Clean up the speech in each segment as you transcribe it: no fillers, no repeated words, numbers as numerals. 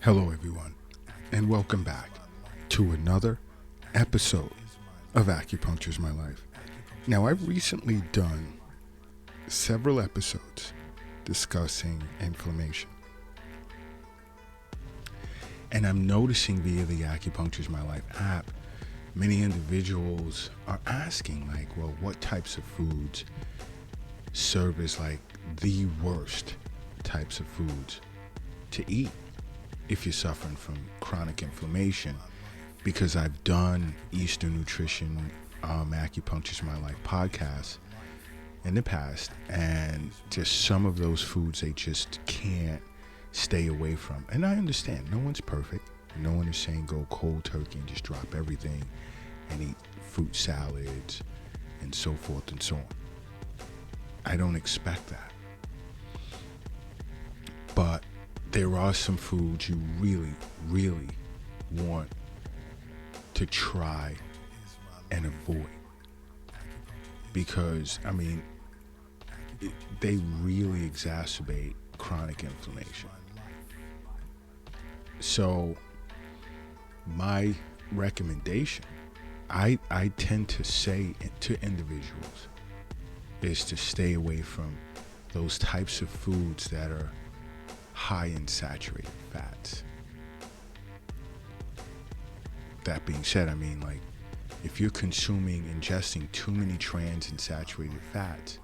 Hello, everyone, and welcome back to another episode of Acupuncture is My Life. Now, I've recently done several episodes discussing inflammation, and I'm noticing via the Acupuncture is My Life app, many individuals are asking, well, what types of foods serve as the worst types of foods to eat if you're suffering from chronic inflammation, because I've done Eastern Nutrition Acupuncture is My Life podcast in the past, and just some of those foods they just can't stay away from. And I understand, no one's perfect. No one is saying go cold turkey and just drop everything and eat fruit salads and so forth and so on. I don't expect that. But there are some foods you really, really want to try and avoid, because, they really exacerbate chronic inflammation. So my recommendation, I tend to say to individuals, is to stay away from those types of foods that are high in saturated fats. That being said, if you're ingesting too many trans and saturated fats,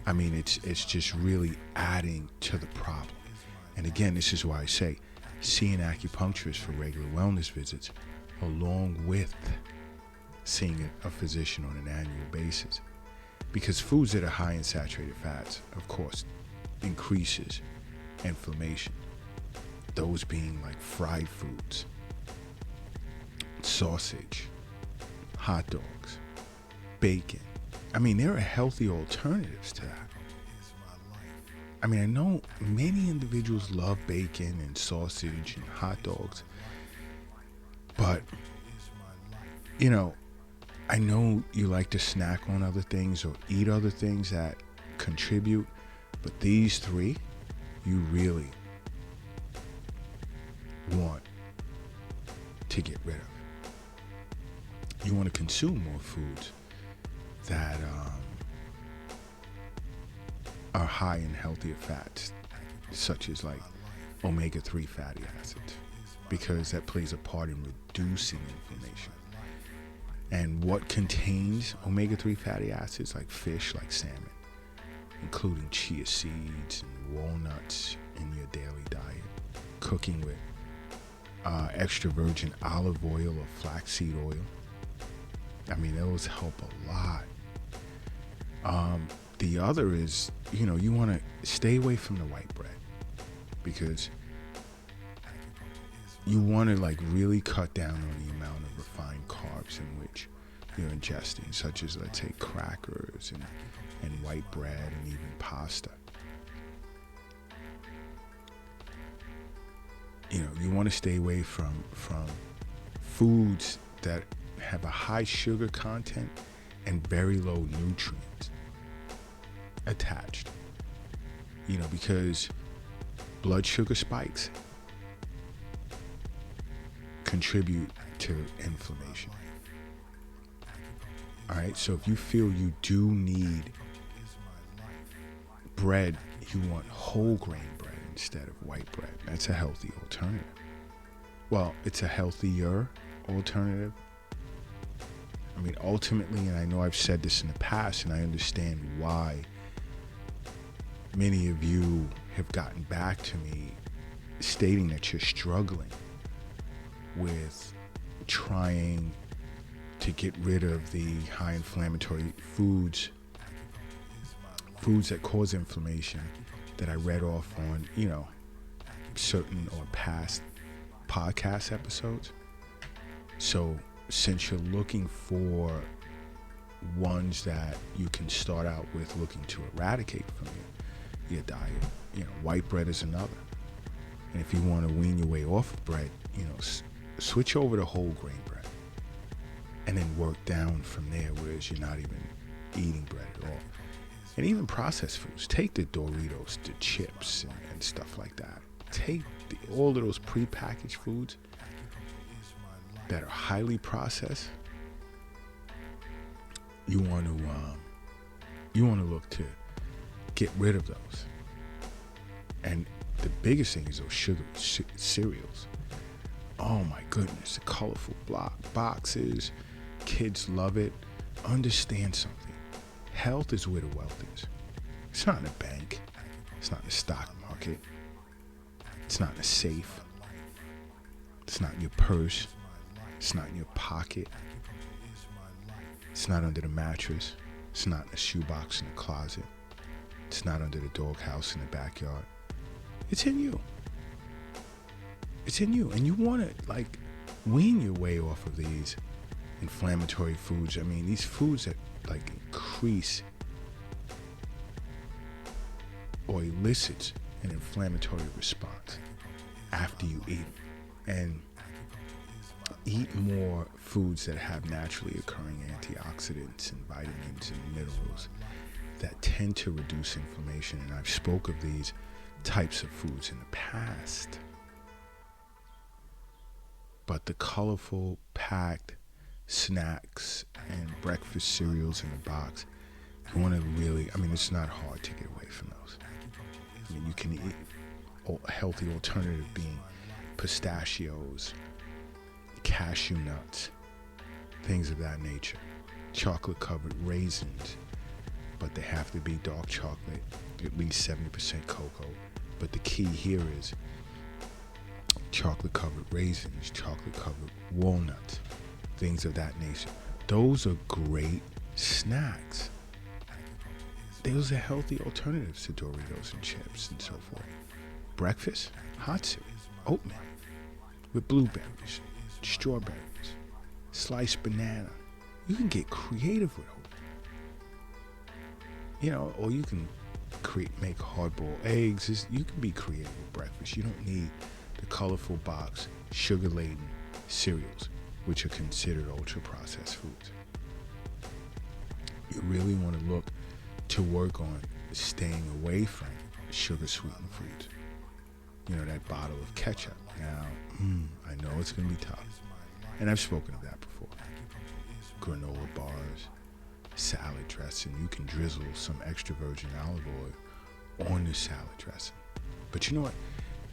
it's just really adding to the problem. And again, this is why I say see an acupuncturist for regular wellness visits, along with seeing a physician on an annual basis. Because foods that are high in saturated fats, of course, increases inflammation. Those being like fried foods, sausage, hot dogs, bacon. There are healthy alternatives to that. I know many individuals love bacon and sausage and hot dogs, but, I know you like to snack on other things or eat other things that contribute, but these three, you really want to get rid of. You want to consume more foods that are high in healthier fats, such as omega-3 fatty acids, because that plays a part in reducing inflammation. And what contains omega-3 fatty acids, like fish, like salmon, including chia seeds and walnuts in your daily diet, cooking with extra virgin olive oil or flaxseed oil. Those help a lot. The other is, you want to stay away from the white bread, because you want to really cut down on the amount of refined carbs in which you're ingesting, such as, let's say, crackers and white bread and even pasta. You want to stay away from foods that have a high sugar content and very low nutrients attached. Because blood sugar spikes contribute to inflammation. All right, so if you feel you do need bread, you want whole grain bread instead of white bread. That's a healthy alternative. Well, it's a healthier alternative. Ultimately, and I know I've said this in the past, and I understand why many of you have gotten back to me stating that you're struggling with trying to get rid of the high inflammatory foods that cause inflammation that I read off on, certain or past podcast episodes. So since you're looking for ones that you can start out with looking to eradicate from your diet, white bread is another. And if you want to wean your way off of bread, switch over to whole grain bread, and then work down from there, whereas you're not even eating bread at all. And even processed foods, take the Doritos, the chips, and stuff like that. take all of those prepackaged foods that are highly processed. You want to look to get rid of those. And the biggest thing is those sugar cereals. Oh my goodness, the colorful boxes. Kids love it. Understand something. Health is where the wealth is. It's not in a bank. It's not in the stock market. It's not in a safe. It's not in your purse. It's not in your pocket. It's not under the mattress. It's not in the shoebox in the closet. It's not under the doghouse in the backyard. It's in you. It's in you. And you want to wean your way off of these inflammatory foods. I mean, these foods that increase or elicits an inflammatory response after you eat. And eat more foods that have naturally occurring antioxidants and vitamins and minerals that tend to reduce inflammation. And I've spoke of these types of foods in the past. But the colorful, packed snacks and breakfast cereals in the box, you want to really, it's not hard to get away from those. You can eat a healthy alternative being pistachios, cashew nuts, things of that nature, chocolate-covered raisins, but they have to be dark chocolate, at least 70% cocoa. But the key here is chocolate-covered raisins, chocolate-covered walnuts, things of that nature. Those are great snacks. Those are healthy alternatives to Doritos and chips and so forth. Breakfast, hot cereal, oatmeal with blueberries, strawberries, sliced banana. You can get creative with oatmeal. Or you can make hard-boiled eggs. You can be creative with breakfast. You don't need the colorful box, sugar-laden cereals, which are considered ultra-processed foods. You really want to look to work on staying away from sugar-sweetened foods. That bottle of ketchup. Now, I know it's going to be tough. And I've spoken of that before. Granola bars, salad dressing. You can drizzle some extra virgin olive oil on the salad dressing. But you know what?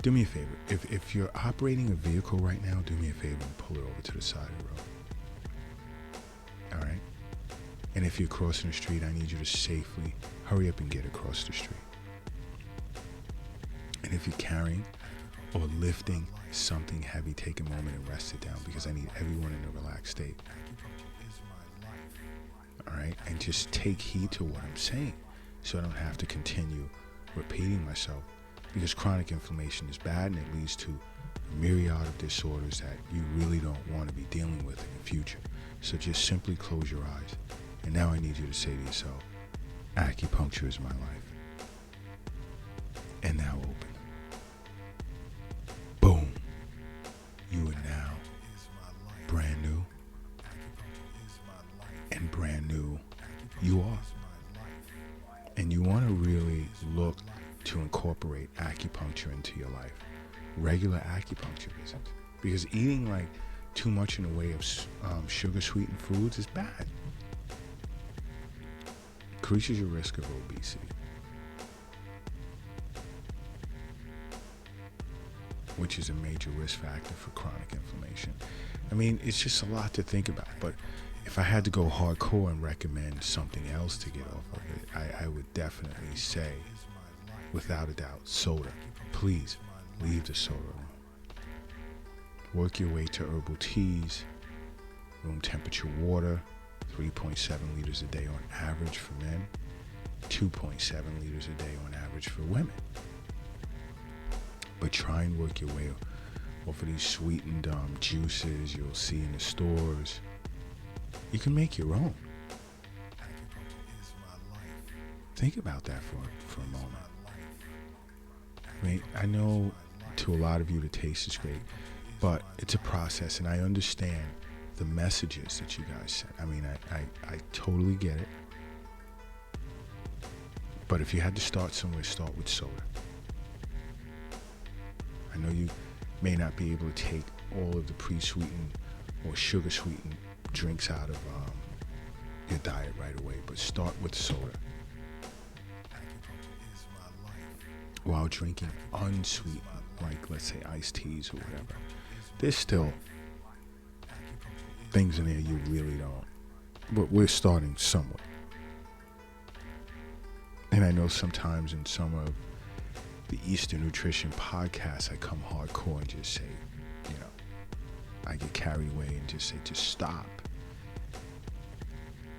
Do me a favor. If you're operating a vehicle right now, do me a favor and pull it over to the side of the road. All right? And if you're crossing the street, I need you to safely hurry up and get across the street. And if you're carrying or lifting something heavy, take a moment and rest it down, because I need everyone in a relaxed state. All right? And just take heed to what I'm saying so I don't have to continue repeating myself, because chronic inflammation is bad and it leads to a myriad of disorders that you really don't want to be dealing with in the future. So just simply close your eyes. And now I need you to say to yourself, acupuncture is my life. And now open. Boom. You are now brand new. And brand new you are. And you want to really look to incorporate acupuncture into your life. Regular acupuncture visits. Because eating too much in the way of sugar sweetened foods is bad. Increases your risk of obesity, which is a major risk factor for chronic inflammation. It's just a lot to think about. But if I had to go hardcore and recommend something else to get off of it, I would definitely say, without a doubt, soda. Please leave the soda alone. Work your way to herbal teas, room temperature water, 3.7 liters a day on average for men, 2.7 liters a day on average for women. But try and work your way off of these sweetened juices you'll see in the stores. You can make your own. Think about that for a moment. I know to a lot of you the taste is great, but it's a process, and I understand the messages that you guys send. I totally get it. But if you had to start somewhere, start with soda. I know you may not be able to take all of the pre-sweetened or sugar-sweetened drinks out of your diet right away, but start with soda while drinking unsweetened, like let's say iced teas or whatever. There's still things in there you really don't, but we're starting somewhere. And I know sometimes in some of the Eastern Nutrition podcasts, I come hardcore and just say, I get carried away and just say, just stop.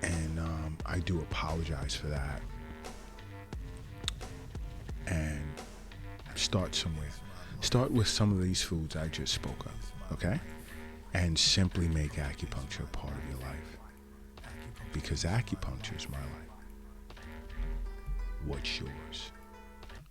And I do apologize for that. And start somewhere. Start with some of these foods I just spoke of, okay? And simply make acupuncture a part of your life. Because acupuncture is my life. What's yours?